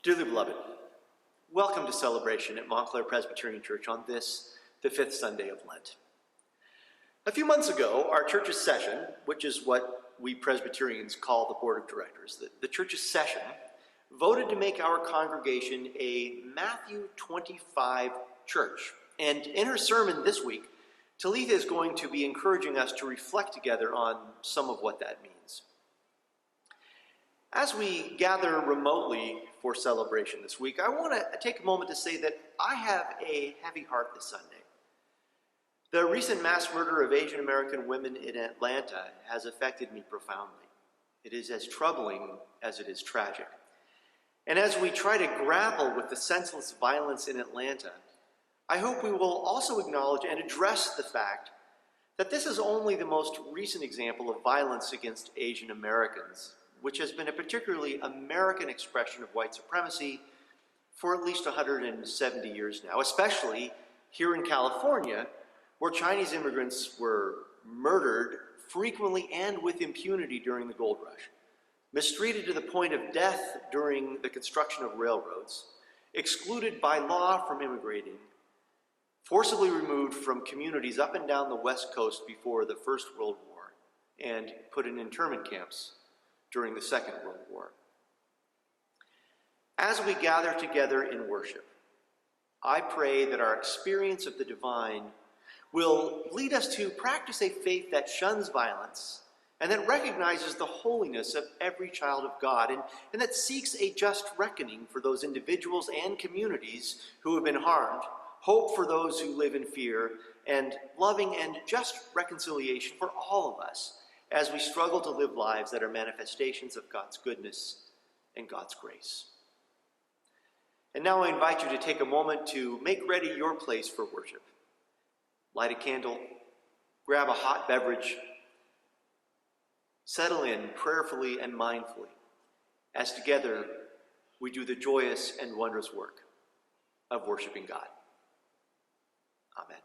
Dearly beloved, welcome to celebration at Montclair Presbyterian Church on this, the fifth Sunday of Lent. A few months ago, our church's session, which is what we Presbyterians call the Board of Directors, the church's session, voted to make our congregation a Matthew 25 church. And in her sermon this week, Talitha is going to be encouraging us to reflect together on some of what that means. As we gather remotely for celebration this week, I want to take a moment to say that I have a heavy heart this Sunday. The recent mass murder of Asian American women in Atlanta has affected me profoundly. It is as troubling as it is tragic. And as we try to grapple with the senseless violence in Atlanta, I hope we will also acknowledge and address the fact that this is only the most recent example of violence against Asian Americans, which has been a particularly American expression of white supremacy for at least 170 years now, especially here in California, where Chinese immigrants were murdered frequently and with impunity during the gold rush, mistreated to the point of death during the construction of railroads, excluded by law from immigrating, forcibly removed from communities up and down the West Coast before the First World War, and put in internment camps during the Second World War. As we gather together in worship, I pray that our experience of the divine will lead us to practice a faith that shuns violence and that recognizes the holiness of every child of God and that seeks a just reckoning for those individuals and communities who have been harmed, hope for those who live in fear, and loving and just reconciliation for all of us as we struggle to live lives that are manifestations of God's goodness and God's grace. And now I invite you to take a moment to make ready your place for worship. Light a candle, grab a hot beverage, settle in prayerfully and mindfully as together we do the joyous and wondrous work of worshiping God. Amen.